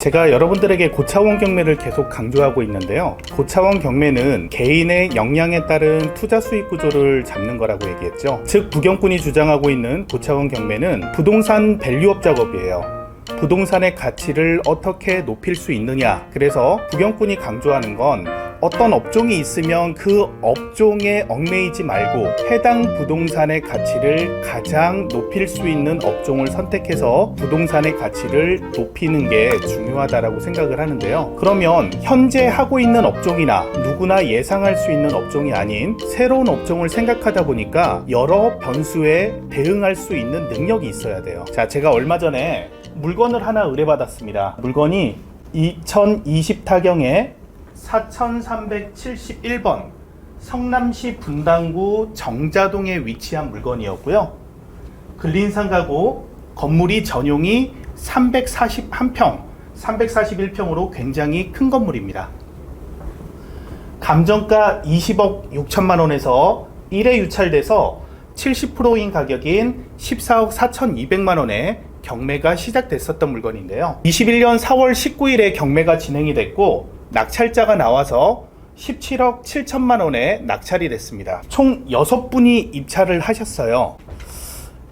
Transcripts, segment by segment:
제가 여러분들에게 고차원 경매를 계속 강조하고 있는데요. 고차원 경매는 개인의 역량에 따른 투자 수익 구조를 잡는 거라고 얘기했죠. 즉 부경꾼이 주장하고 있는 고차원 경매는 부동산 밸류업 작업이에요. 부동산의 가치를 어떻게 높일 수 있느냐. 그래서 부경꾼이 강조하는 건 어떤 업종이 있으면 그 업종에 얽매이지 말고 해당 부동산의 가치를 가장 높일 수 있는 업종을 선택해서 부동산의 가치를 높이는 게 중요하다고 생각을 하는데요. 그러면 현재 하고 있는 업종이나 누구나 예상할 수 있는 업종이 아닌 새로운 업종을 생각하다 보니까 여러 변수에 대응할 수 있는 능력이 있어야 돼요. 자, 제가 얼마 전에 물건을 하나 의뢰받았습니다. 물건이 2020타경에 4371번 성남시 분당구 정자동에 위치한 물건이었고요. 근린상가고 건물이 전용이 341평, 341평으로 굉장히 큰 건물입니다. 감정가 20억 6천만 원에서 1회 유찰돼서 70%인 가격인 14억 4,200만 원에 경매가 시작됐었던 물건인데요. 21년 4월 19일에 경매가 진행이 됐고 낙찰자가 나와서 17억 7천만 원에 낙찰이 됐습니다. 총 6분이 입찰을 하셨어요.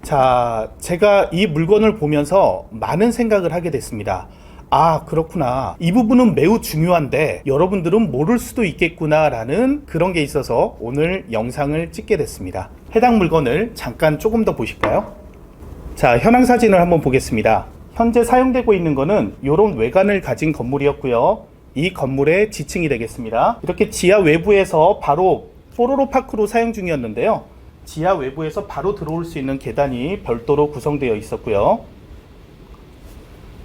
자, 제가 이 물건을 보면서 많은 생각을 하게 됐습니다. 아, 그렇구나. 이 부분은 매우 중요한데 여러분들은 모를 수도 있겠구나 라는 그런 게 있어서 오늘 영상을 찍게 됐습니다. 해당 물건을 잠깐 조금 더 보실까요? 자, 현황 사진을 한번 보겠습니다. 현재 사용되고 있는 거는 이런 외관을 가진 건물이었고요. 이 건물의 지층이 되겠습니다. 이렇게 지하 외부에서 바로 포로로파크로 사용 중이었는데요. 지하 외부에서 바로 들어올 수 있는 계단이 별도로 구성되어 있었고요.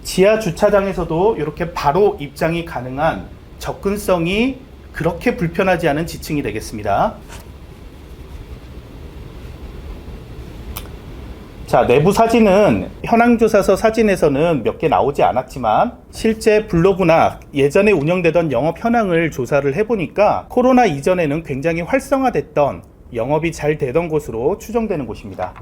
지하 주차장에서도 이렇게 바로 입장이 가능한 접근성이 그렇게 불편하지 않은 지층이 되겠습니다. 자, 내부 사진은 현황조사서 사진에서는 몇 개 나오지 않았지만 실제 블로그나 예전에 운영되던 영업 현황을 조사를 해보니까 코로나 이전에는 굉장히 활성화됐던 영업이 잘 되던 곳으로 추정되는 곳입니다.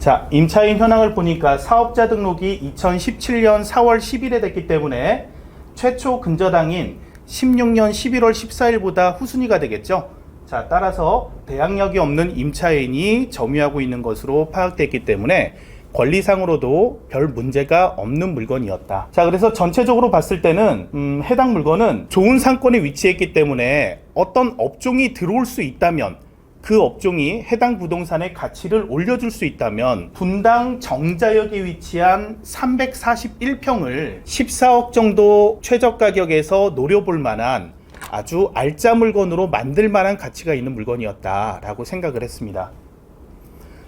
자, 임차인 현황을 보니까 사업자 등록이 2017년 4월 10일에 됐기 때문에 최초 근저당인 16년 11월 14일보다 후순위가 되겠죠. 자, 따라서 대항력이 없는 임차인이 점유하고 있는 것으로 파악됐기 때문에 권리상으로도 별 문제가 없는 물건이었다. 자, 그래서 전체적으로 봤을 때는 해당 물건은 좋은 상권에 위치했기 때문에 어떤 업종이 들어올 수 있다면 그 업종이 해당 부동산의 가치를 올려줄 수 있다면 분당 정자역에 위치한 341평을 14억 정도 최저 가격에서 노려볼 만한 아주 알짜 물건으로 만들 만한 가치가 있는 물건이었다라고 생각을 했습니다.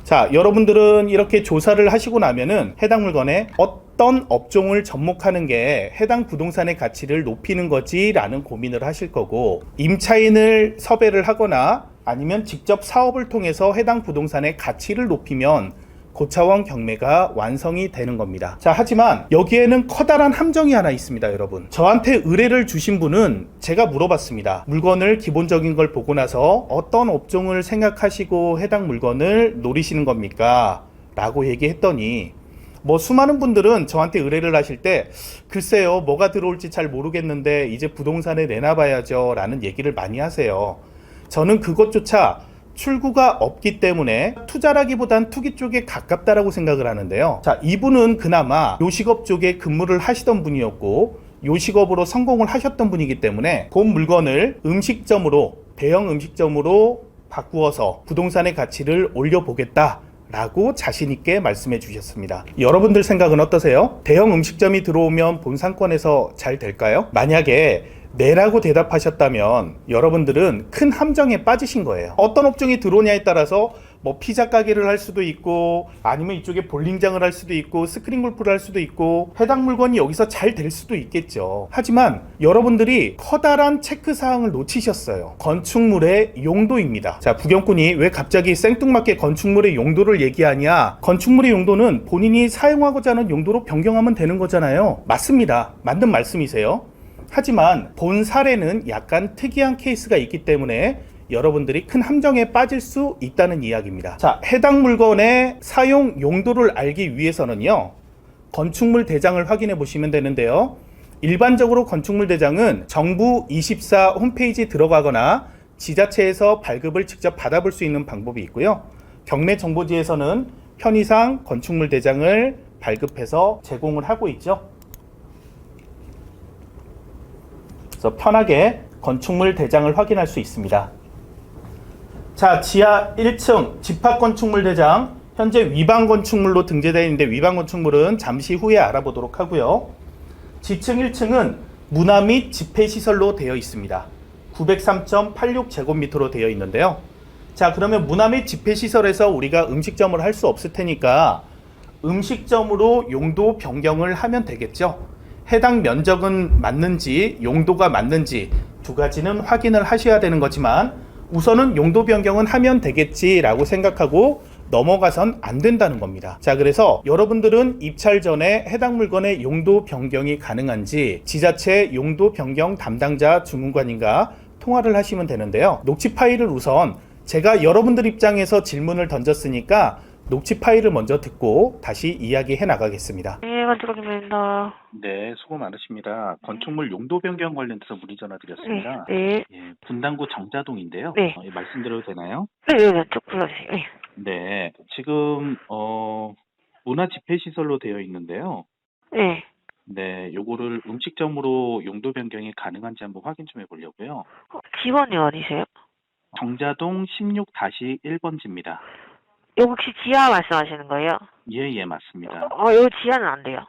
자, 여러분들은 이렇게 조사를 하시고 나면은 해당 물건에 어떤 업종을 접목하는 게 해당 부동산의 가치를 높이는 거지 라는 고민을 하실 거고, 임차인을 섭외를 하거나 아니면 직접 사업을 통해서 해당 부동산의 가치를 높이면 고차원 경매가 완성이 되는 겁니다. 자, 하지만 여기에는 커다란 함정이 하나 있습니다, 여러분. 저한테 의뢰를 주신 분은 제가 물어봤습니다. 물건을 기본적인 걸 보고 나서 어떤 업종을 생각하시고 해당 물건을 노리시는 겁니까? 라고 얘기했더니 수많은 분들은 저한테 의뢰를 하실 때 글쎄요, 뭐가 들어올지 잘 모르겠는데 이제 부동산에 내놔봐야죠 라는 얘기를 많이 하세요. 저는 그것조차 출구가 없기 때문에 투자라기보단 투기 쪽에 가깝다라고 생각을 하는데요. 자, 이분은 그나마 요식업 쪽에 근무를 하시던 분이었고 요식업으로 성공을 하셨던 분이기 때문에 그 물건을 음식점으로, 대형 음식점으로 바꾸어서 부동산의 가치를 올려보겠다 라고 자신있게 말씀해 주셨습니다. 여러분들 생각은 어떠세요? 대형 음식점이 들어오면 본 상권에서 잘 될까요? 만약에 네라고 대답하셨다면 여러분들은 큰 함정에 빠지신 거예요. 어떤 업종이 들어오냐에 따라서 피자 가게를 할 수도 있고 아니면 이쪽에 볼링장을 할 수도 있고 스크린 골프를 할 수도 있고 해당 물건이 여기서 잘 될 수도 있겠죠. 하지만 여러분들이 커다란 체크사항을 놓치셨어요. 건축물의 용도입니다. 자, 부경꾼이 왜 갑자기 생뚱맞게 건축물의 용도를 얘기하냐? 건축물의 용도는 본인이 사용하고자 하는 용도로 변경하면 되는 거잖아요. 맞습니다. 맞는 말씀이세요. 하지만 본 사례는 약간 특이한 케이스가 있기 때문에 여러분들이 큰 함정에 빠질 수 있다는 이야기입니다. 자, 해당 물건의 사용 용도를 알기 위해서는요, 건축물 대장을 확인해 보시면 되는데요. 일반적으로 건축물 대장은 정부 24 홈페이지 들어가거나 지자체에서 발급을 직접 받아볼 수 있는 방법이 있고요. 경매 정보지에서는 편의상 건축물 대장을 발급해서 제공을 하고 있죠. 그래서 편하게 건축물 대장을 확인할 수 있습니다. 자, 지하 1층 집합건축물 대장, 현재 위반 건축물로 등재되어 있는데 위반 건축물은 잠시 후에 알아보도록 하고요. 지층 1층은 문화 및 집회시설로 되어 있습니다. 903.86제곱미터로 되어 있는데요. 자, 그러면 문화 및 집회시설에서 우리가 음식점을 할 수 없을 테니까 음식점으로 용도 변경을 하면 되겠죠. 해당 면적은 맞는지 용도가 맞는지 두 가지는 확인을 하셔야 되는 거지만 우선은 용도 변경은 하면 되겠지라고 생각하고 넘어가선 안 된다는 겁니다. 자, 그래서 여러분들은 입찰 전에 해당 물건의 용도 변경이 가능한지 지자체 용도 변경 담당자 주문관인가 통화를 하시면 되는데요. 녹취 파일을 우선 제가 여러분들 입장에서 질문을 던졌으니까 녹취 파일을 먼저 듣고 다시 이야기해 나가겠습니다. 네, 건축입니다. 네, 수고 많으십니다. 건축물 용도 변경 관련돼서 문의 전화드렸습니다. 네. 예, 분당구 정자동인데요. 네. 말씀드려도 되나요? 네, 쭉 불러주세요. 네. 네, 지금 문화 집회 시설로 되어 있는데요. 네. 네, 요거를 음식점으로 용도 변경이 가능한지 한번 확인 좀 해보려고요. 집원이 어디세요? 정자동 16-1번지입니다. 이거 혹시 지하 말씀하시는 거예요? 예, 맞습니다. 이거 지하는 안 돼요.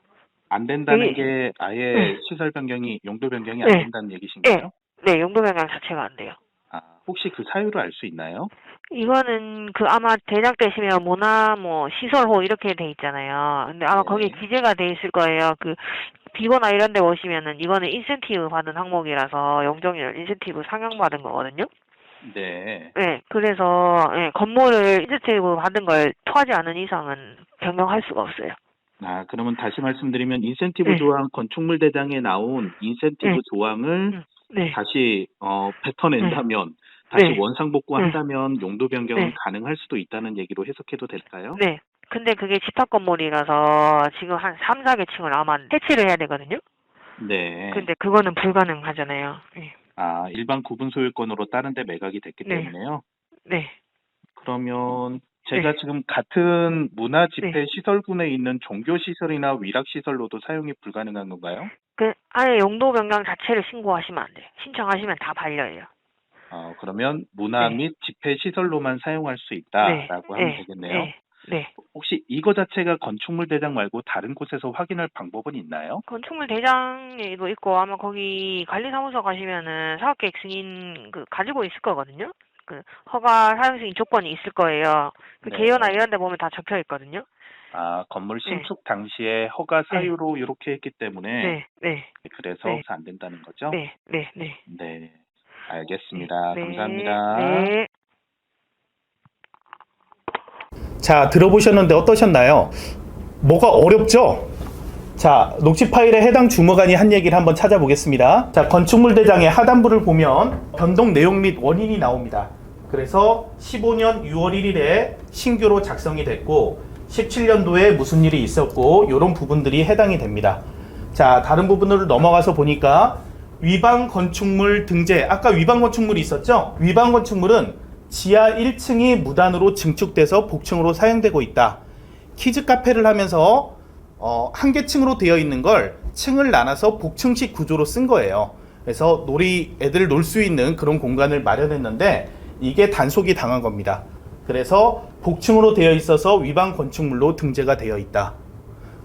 안 된다는 여기- 게 아예 네. 시설 변경이, 용도 변경이 안 네. 된다는 얘기신가요? 네, 용도 변경 자체가 안 돼요. 아, 혹시 그 사유를 알 수 있나요? 이거는 아마 대작되시면 문화 시설호 이렇게 돼 있잖아요. 근데 아마 네. 거기에 기재가 돼 있을 거예요. 비거나 이런 데 보시면은 이거는 인센티브 받은 항목이라서 영종률 인센티브 상향받은 거거든요. 네. 네, 그래서 건물을 인센티브 받은 걸 토하지 않은 이상은 변경할 수가 없어요. 아, 그러면 다시 말씀드리면 인센티브 네. 조항, 건축물 대장에 나온 인센티브 네. 조항을 네. 다시 뱉어낸다면, 다시 네. 원상복구한다면 용도 변경은 네. 가능할 수도 있다는 얘기로 해석해도 될까요? 네. 근데 그게 집합 건물이라서 지금 한 3, 4개 층을 아마 해치를 해야 되거든요. 네. 근데 그거는 불가능하잖아요. 네. 아, 일반 구분 소유권으로 다른 데 매각이 됐기 네. 때문에요. 네. 그러면 제가 지금 같은 문화 집회 네. 시설군에 있는 종교 시설이나 위락 시설로도 사용이 불가능한 건가요? 아예 용도 변경 자체를 신고하시면 안 돼요. 신청하시면 다 반려예요. 그러면 문화 네. 및 집회 시설로만 사용할 수 있다라고 하면 되겠네요. 네. 네. 혹시 이거 자체가 건축물 대장 말고 다른 곳에서 확인할 방법은 있나요? 건축물 대장에도 있고 아마 거기 관리사무소 가시면은 사업계획 승인 가지고 있을 거거든요. 허가 사용 승인 조건이 있을 거예요. 네. 개요나 이런 데 보면 다 적혀 있거든요. 아, 건물 신축 당시에 허가 사유로 이렇게 했기 때문에 네. 그래서 네. 안 된다는 거죠? 네. 네, 알겠습니다. 네. 감사합니다. 네. 자, 들어보셨는데 어떠셨나요? 뭐가 어렵죠? 자, 녹취 파일에 해당 주무관이 한 얘기를 한번 찾아보겠습니다. 자, 건축물 대장의 하단부를 보면 변동 내용 및 원인이 나옵니다. 그래서 15년 6월 1일에 신규로 작성이 됐고 17년도에 무슨 일이 있었고 이런 부분들이 해당이 됩니다. 자, 다른 부분으로 넘어가서 보니까 위반 건축물 등재, 아까 위반 건축물이 있었죠? 위반 건축물은 지하 1층이 무단으로 증축돼서 복층으로 사용되고 있다. 키즈 카페를 하면서 한 개 층으로 되어 있는 걸 층을 나눠서 복층식 구조로 쓴 거예요. 그래서 애들 놀 수 있는 그런 공간을 마련했는데 이게 단속이 당한 겁니다. 그래서 복층으로 되어 있어서 위반 건축물로 등재가 되어 있다.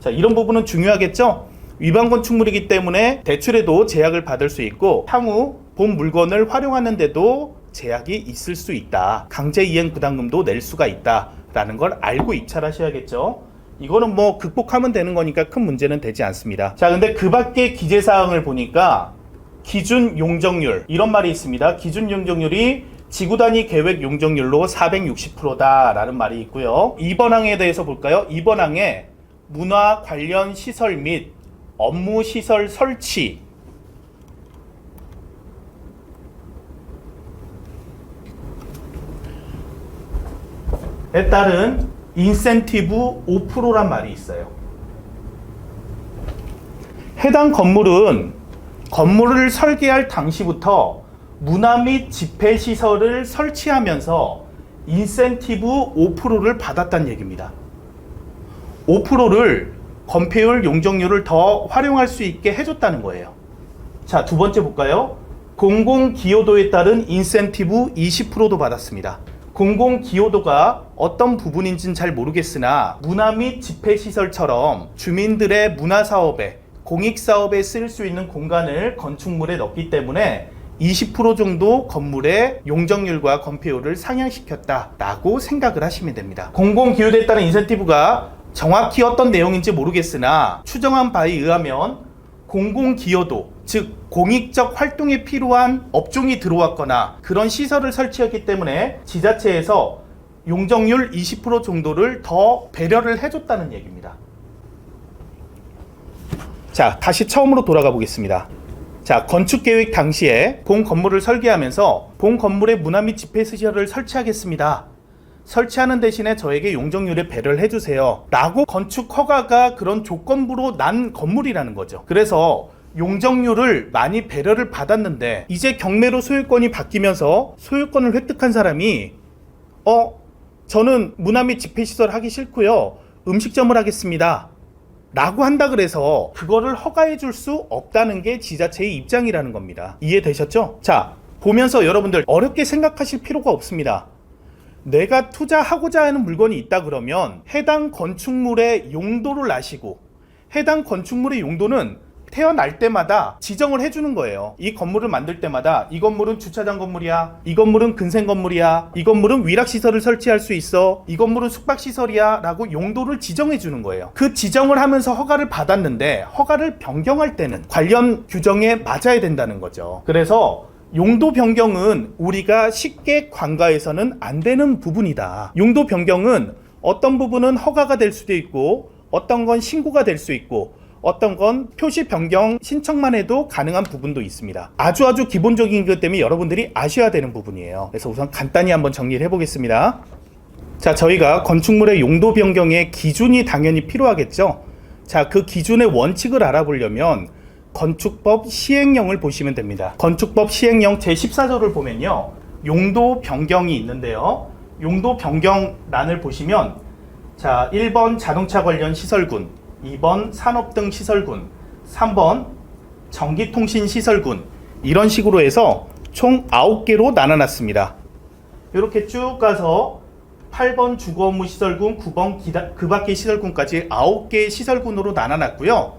자, 이런 부분은 중요하겠죠? 위반 건축물이기 때문에 대출에도 제약을 받을 수 있고 향후 본 물건을 활용하는데도 제약이 있을 수 있다. 강제이행 부담금도 낼 수가 있다. 라는 걸 알고 입찰하셔야겠죠. 이거는 극복하면 되는 거니까 큰 문제는 되지 않습니다. 자, 근데 그 밖에 기재사항을 보니까 기준 용적률 이런 말이 있습니다. 기준 용적률이 지구 단위 계획 용적률로 460%다 라는 말이 있고요. 2번 항에 대해서 볼까요? 2번 항에 문화 관련 시설 및 업무 시설 설치 따른 인센티브 5%란 말이 있어요. 해당 건물은 건물을 설계할 당시부터 문화 및 집회시설을 설치하면서 인센티브 5%를 받았다는 얘기입니다. 5%를 건폐율, 용적률을 더 활용할 수 있게 해줬다는 거예요. 자, 두 번째 볼까요? 공공기여도에 따른 인센티브 20%도 받았습니다. 공공기여도가 어떤 부분인지는 잘 모르겠으나 문화 및 집회시설처럼 주민들의 문화사업에, 공익사업에 쓸 수 있는 공간을 건축물에 넣기 때문에 20% 정도 건물의 용적률과 건폐율을 상향시켰다라고 생각을 하시면 됩니다. 공공기여도에 따른 인센티브가 정확히 어떤 내용인지 모르겠으나 추정한 바에 의하면 공공기여도, 즉 공익적 활동에 필요한 업종이 들어왔거나 그런 시설을 설치했기 때문에 지자체에서 용적률 20% 정도를 더 배려를 해줬다는 얘기입니다. 자, 다시 처음으로 돌아가 보겠습니다. 자, 건축계획 당시에 본 건물을 설계하면서 본 건물에 문화 및 집회시설을 설치하겠습니다. 설치하는 대신에 저에게 용적률에 배려를 해주세요 라고 건축 허가가 그런 조건부로 난 건물이라는 거죠. 그래서 용적률을 많이 배려를 받았는데 이제 경매로 소유권이 바뀌면서 소유권을 획득한 사람이 저는 문화 및 집회시설 하기 싫고요, 음식점을 하겠습니다 라고 한다 그래서 그거를 허가해 줄 수 없다는 게 지자체의 입장이라는 겁니다. 이해되셨죠? 자, 보면서 여러분들 어렵게 생각하실 필요가 없습니다. 내가 투자하고자 하는 물건이 있다 그러면 해당 건축물의 용도를 아시고, 해당 건축물의 용도는 태어날 때마다 지정을 해주는 거예요. 이 건물을 만들 때마다 이 건물은 주차장 건물이야, 이 건물은 근생 건물이야, 이 건물은 위락시설을 설치할 수 있어, 이 건물은 숙박시설이야 라고 용도를 지정해 주는 거예요. 그 지정을 하면서 허가를 받았는데 허가를 변경할 때는 관련 규정에 맞아야 된다는 거죠. 그래서 용도 변경은 우리가 쉽게 관가해서는 안 되는 부분이다. 용도 변경은 어떤 부분은 허가가 될 수도 있고 어떤 건 신고가 될 수 있고 어떤 건 표시 변경 신청만 해도 가능한 부분도 있습니다. 아주 기본적인 것 때문에 여러분들이 아셔야 되는 부분이에요. 그래서 우선 간단히 한번 정리를 해보겠습니다. 자, 저희가 건축물의 용도 변경의 기준이 당연히 필요하겠죠. 자, 그 기준의 원칙을 알아보려면 건축법 시행령을 보시면 됩니다. 건축법 시행령 제14조를 보면요, 용도 변경이 있는데요. 용도 변경란을 보시면 자, 1번 자동차 관련 시설군, 2번 산업 등 시설군, 3번 전기통신 시설군, 이런 식으로 해서 총 9개로 나눠놨습니다. 이렇게 쭉 가서 8번 주거업무 시설군, 9번 그 밖의 시설군까지 9개의 시설군으로 나눠놨고요.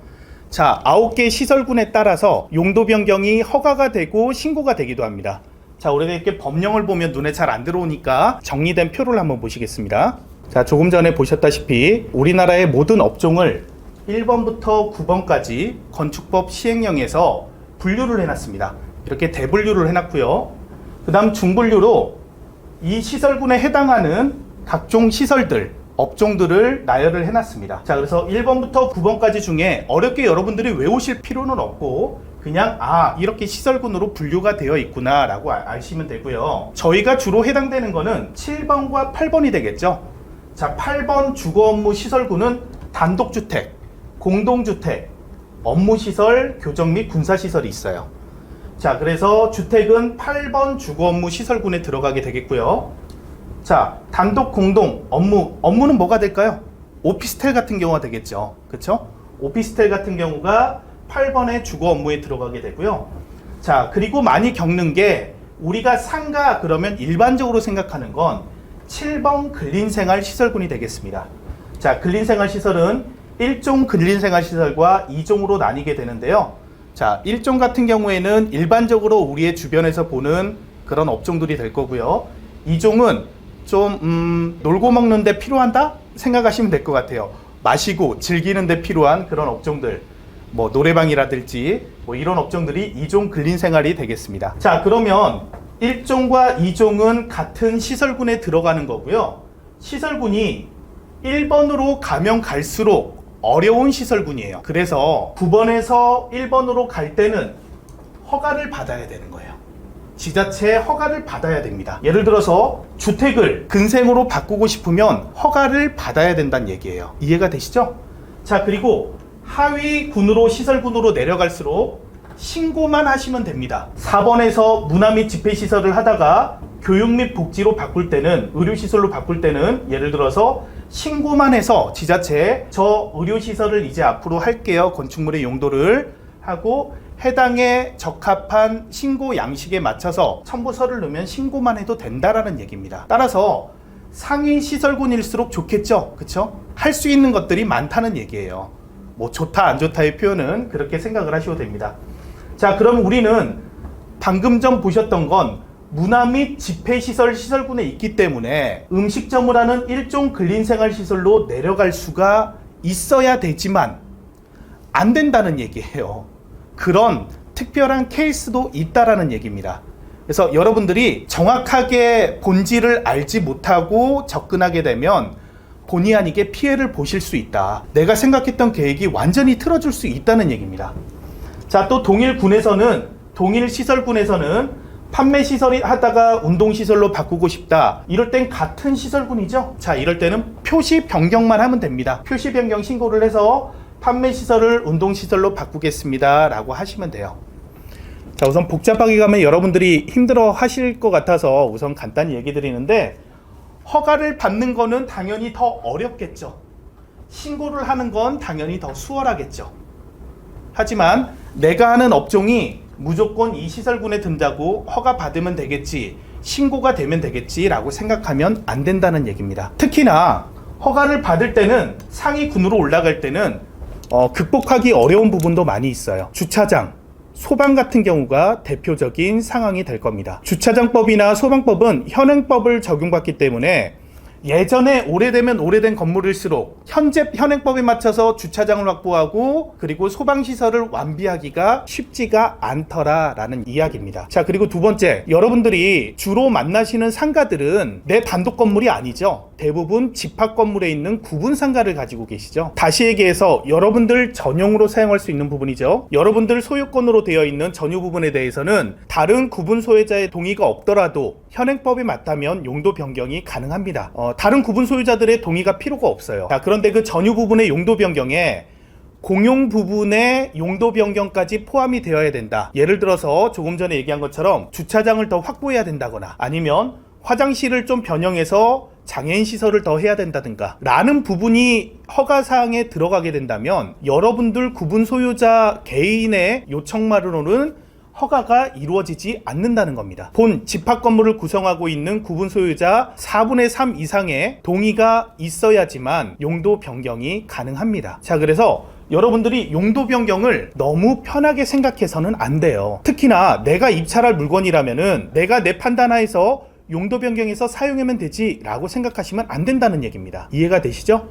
자, 9개 시설군에 따라서 용도 변경이 허가가 되고 신고가 되기도 합니다. 자, 오래되게 법령을 보면 눈에 잘 안 들어오니까 정리된 표를 한번 보시겠습니다. 자, 조금 전에 보셨다시피 우리나라의 모든 업종을 1번부터 9번까지 건축법 시행령에서 분류를 해놨습니다. 이렇게 대분류를 해놨고요. 그 다음 중분류로 이 시설군에 해당하는 각종 시설들, 업종들을 나열을 해놨습니다. 자, 그래서 1번부터 9번까지 중에 어렵게 여러분들이 외우실 필요는 없고 그냥 이렇게 시설군으로 분류가 되어 있구나 라고 아시면 되고요. 저희가 주로 해당되는 거는 7번과 8번이 되겠죠. 자, 8번 주거업무 시설군은 단독주택, 공동주택, 업무시설, 교정 및 군사시설이 있어요. 자, 그래서 주택은 8번 주거업무 시설군에 들어가게 되겠고요. 자, 단독, 공동, 업무는 뭐가 될까요? 오피스텔 같은 경우가 되겠죠. 그쵸? 오피스텔 같은 경우가 8번의 주거 업무에 들어가게 되고요. 자, 그리고 많이 겪는 게 우리가 상가 그러면 일반적으로 생각하는 건 7번 근린생활 시설군이 되겠습니다. 자, 근린생활 시설은 1종 근린생활 시설과 2종으로 나뉘게 되는데요. 자, 1종 같은 경우에는 일반적으로 우리의 주변에서 보는 그런 업종들이 될 거고요. 2종은 좀 놀고 먹는 데 필요한다? 생각하시면 될 것 같아요. 마시고 즐기는 데 필요한 그런 업종들, 뭐 노래방이라든지 뭐 이런 업종들이 2종 근린생활이 되겠습니다. 자, 그러면 1종과 2종은 같은 시설군에 들어가는 거고요. 시설군이 1번으로 가면 갈수록 어려운 시설군이에요. 그래서 9번에서 1번으로 갈 때는 허가를 받아야 되는 거예요. 지자체의 허가를 받아야 됩니다. 예를 들어서 주택을 근생으로 바꾸고 싶으면 허가를 받아야 된다는 얘기예요. 이해가 되시죠? 자, 그리고 하위군으로 시설군으로 내려갈수록 신고만 하시면 됩니다. 4번에서 문화 및 집회시설을 하다가 교육 및 복지로 바꿀 때는, 의료시설로 바꿀 때는 예를 들어서 신고만 해서 지자체에 저 의료시설을 이제 앞으로 할게요, 건축물의 용도를 하고 해당에 적합한 신고 양식에 맞춰서 첨부서를 넣으면 신고만 해도 된다라는 얘기입니다. 따라서 상위 시설군일수록 좋겠죠, 그쵸? 할 수 있는 것들이 많다는 얘기예요. 뭐 좋다 안 좋다의 표현은 그렇게 생각을 하셔도 됩니다. 자, 그럼 우리는 방금 전 보셨던 건 문화 및 집회시설 시설군에 있기 때문에 음식점을 하는 일종 근린생활시설로 내려갈 수가 있어야 되지만 안 된다는 얘기예요. 그런 특별한 케이스도 있다라는 얘기입니다. 그래서 여러분들이 정확하게 본질을 알지 못하고 접근하게 되면 본의 아니게 피해를 보실 수 있다. 내가 생각했던 계획이 완전히 틀어질 수 있다는 얘기입니다. 자, 또 동일 시설군에서는 판매 시설이 하다가 운동 시설로 바꾸고 싶다. 이럴 땐 같은 시설군이죠. 자, 이럴 때는 표시 변경만 하면 됩니다. 표시 변경 신고를 해서 판매 시설을 운동 시설로 바꾸겠습니다 라고 하시면 돼요. 자, 우선 복잡하게 가면 여러분들이 힘들어 하실 것 같아서 우선 간단히 얘기 드리는데, 허가를 받는 거는 당연히 더 어렵겠죠. 신고를 하는 건 당연히 더 수월하겠죠. 하지만 내가 하는 업종이 무조건 이 시설군에 든다고 허가 받으면 되겠지, 신고가 되면 되겠지 라고 생각하면 안 된다는 얘기입니다. 특히나 허가를 받을 때는 상위군으로 올라갈 때는 극복하기 어려운 부분도 많이 있어요. 주차장, 소방 같은 경우가 대표적인 상황이 될 겁니다. 주차장법이나 소방법은 현행법을 적용받기 때문에 예전에 오래되면 오래된 건물일수록 현재 현행법에 맞춰서 주차장을 확보하고 그리고 소방시설을 완비하기가 쉽지가 않더라라는 이야기입니다. 자, 그리고 두 번째, 여러분들이 주로 만나시는 상가들은 내 단독 건물이 아니죠. 대부분 집합 건물에 있는 구분 상가를 가지고 계시죠. 다시 얘기해서 여러분들 전용으로 사용할 수 있는 부분이죠. 여러분들 소유권으로 되어 있는 전유 부분에 대해서는 다른 구분 소유자의 동의가 없더라도 현행법에 맞다면 용도 변경이 가능합니다. 다른 구분 소유자들의 동의가 필요가 없어요. 자, 그런데 그 전유 부분의 용도 변경에 공용 부분의 용도 변경까지 포함이 되어야 된다. 예를 들어서 조금 전에 얘기한 것처럼 주차장을 더 확보해야 된다거나 아니면 화장실을 좀 변형해서 장애인 시설을 더 해야 된다든가 라는 부분이 허가사항에 들어가게 된다면 여러분들 구분 소유자 개인의 요청만으로는 허가가 이루어지지 않는다는 겁니다. 본 집합 건물을 구성하고 있는 구분 소유자 4분의 3 이상의 동의가 있어야지만 용도 변경이 가능합니다. 자, 그래서 여러분들이 용도 변경을 너무 편하게 생각해서는 안 돼요. 특히나 내가 입찰할 물건이라면은 내가 내 판단하에서 용도 변경해서 사용하면 되지 라고 생각하시면 안 된다는 얘기입니다. 이해가 되시죠?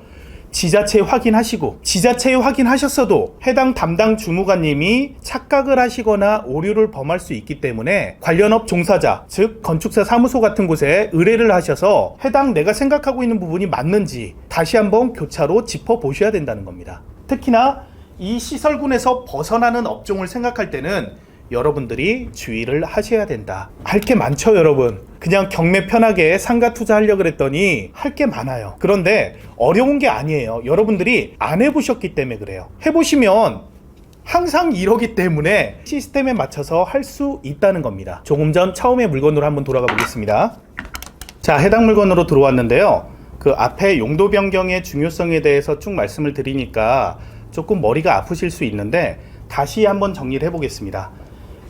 지자체 확인하시고, 지자체에 확인하셨어도 해당 담당 주무관님이 착각을 하시거나 오류를 범할 수 있기 때문에 관련업 종사자, 즉 건축사 사무소 같은 곳에 의뢰를 하셔서 해당 내가 생각하고 있는 부분이 맞는지 다시 한번 교차로 짚어보셔야 된다는 겁니다. 특히나 이 시설군에서 벗어나는 업종을 생각할 때는 여러분들이 주의를 하셔야 된다. 할 게 많죠, 여러분. 그냥 경매 편하게 상가 투자하려고 그랬더니 할 게 많아요. 그런데 어려운 게 아니에요. 여러분들이 안 해보셨기 때문에 그래요. 해보시면 항상 이러기 때문에 시스템에 맞춰서 할 수 있다는 겁니다. 조금 전 처음에 물건으로 한번 돌아가 보겠습니다. 자, 해당 물건으로 들어왔는데요. 그 앞에 용도 변경의 중요성에 대해서 쭉 말씀을 드리니까 조금 머리가 아프실 수 있는데 다시 한번 정리를 해보겠습니다.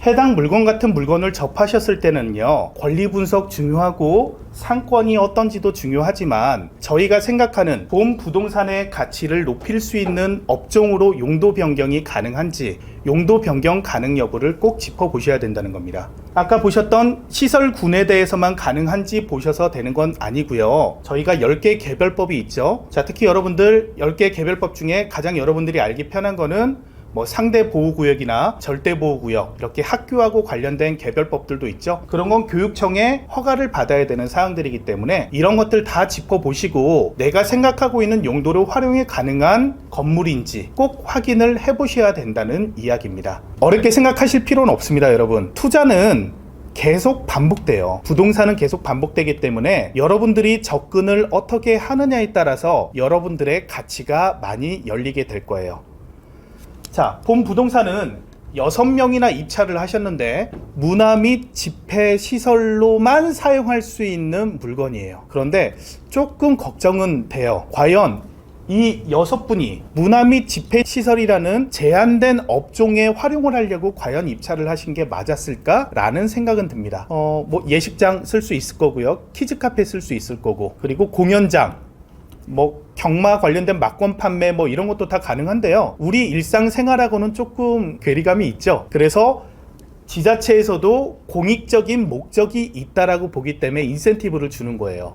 해당 물건 같은 물건을 접하셨을 때는요, 권리 분석 중요하고 상권이 어떤지도 중요하지만 저희가 생각하는 본 부동산의 가치를 높일 수 있는 업종으로 용도 변경이 가능한지, 용도 변경 가능 여부를 꼭 짚어보셔야 된다는 겁니다. 아까 보셨던 시설군에 대해서만 가능한지 보셔서 되는 건 아니고요. 저희가 10개 개별법이 있죠. 자, 특히 여러분들 10개 개별법 중에 가장 여러분들이 알기 편한 거는 뭐 상대 보호구역이나 절대 보호구역, 이렇게 학교하고 관련된 개별법들도 있죠. 그런 건 교육청에 허가를 받아야 되는 사항들이기 때문에 이런 것들 다 짚어보시고 내가 생각하고 있는 용도로 활용이 가능한 건물인지 꼭 확인을 해보셔야 된다는 이야기입니다. 어렵게 생각하실 필요는 없습니다, 여러분. 투자는 계속 반복돼요. 부동산은 계속 반복되기 때문에 여러분들이 접근을 어떻게 하느냐에 따라서 여러분들의 가치가 많이 열리게 될 거예요. 자, 본 부동산은 6명이나 입찰을 하셨는데 문화 및 집회 시설로만 사용할 수 있는 물건이에요. 그런데 조금 걱정은 돼요. 과연 이 6분이 문화 및 집회 시설이라는 제한된 업종에 활용을 하려고 과연 입찰을 하신 게 맞았을까라는 생각은 듭니다. 뭐 예식장 쓸 수 있을 거고요. 키즈 카페 쓸 수 있을 거고, 그리고 공연장, 뭐 경마 관련된 막권 판매 뭐 이런 것도 다 가능한데요. 우리 일상생활하고는 조금 괴리감이 있죠. 그래서 지자체에서도 공익적인 목적이 있다라고 보기 때문에 인센티브를 주는 거예요.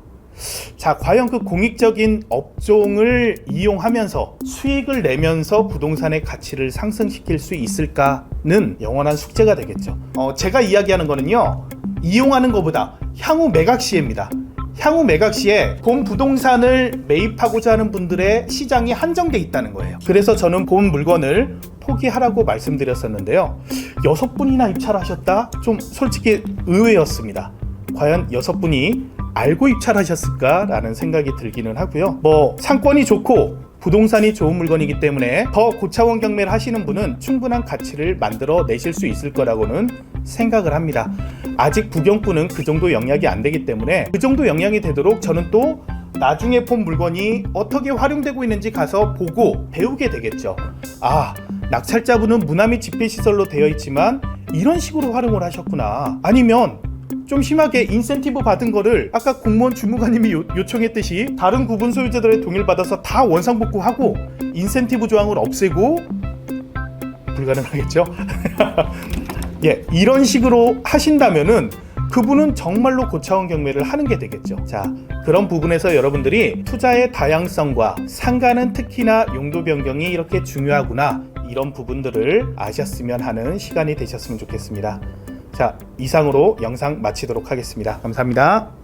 자, 과연 그 공익적인 업종을 이용하면서 수익을 내면서 부동산의 가치를 상승시킬 수 있을까는 영원한 숙제가 되겠죠. 제가 이야기하는 거는요, 이용하는 것보다 향후 매각 시에입니다. 향후 매각 시에 본 부동산을 매입하고자 하는 분들의 시장이 한정돼 있다는 거예요. 그래서 저는 본 물건을 포기하라고 말씀드렸었는데요. 6분이나 입찰하셨다? 좀 솔직히 의외였습니다. 과연 6분이 알고 입찰하셨을까라는 생각이 들기는 하고요. 뭐 상권이 좋고 부동산이 좋은 물건이기 때문에 더 고차원 경매를 하시는 분은 충분한 가치를 만들어 내실 수 있을 거라고는 생각을 합니다. 아직 부경부는 그 정도 영향이 안 되기 때문에 그 정도 영향이 되도록 저는 또 나중에 본 물건이 어떻게 활용되고 있는지 가서 보고 배우게 되겠죠. 아, 낙찰자분은 문화 및 집회시설로 되어 있지만 이런 식으로 활용을 하셨구나. 아니면 좀 심하게 인센티브 받은 거를 아까 공무원 주무관님이 요청했듯이 다른 구분 소유자들의 동의를 받아서 다 원상복구하고 인센티브 조항을 없애고, 불가능하겠죠? 예, 이런 식으로 하신다면은 그분은 정말로 고차원 경매를 하는 게 되겠죠. 자, 그런 부분에서 여러분들이 투자의 다양성과 상가는 특히나 용도 변경이 이렇게 중요하구나, 이런 부분들을 아셨으면 하는 시간이 되셨으면 좋겠습니다. 자, 이상으로 영상 마치도록 하겠습니다. 감사합니다.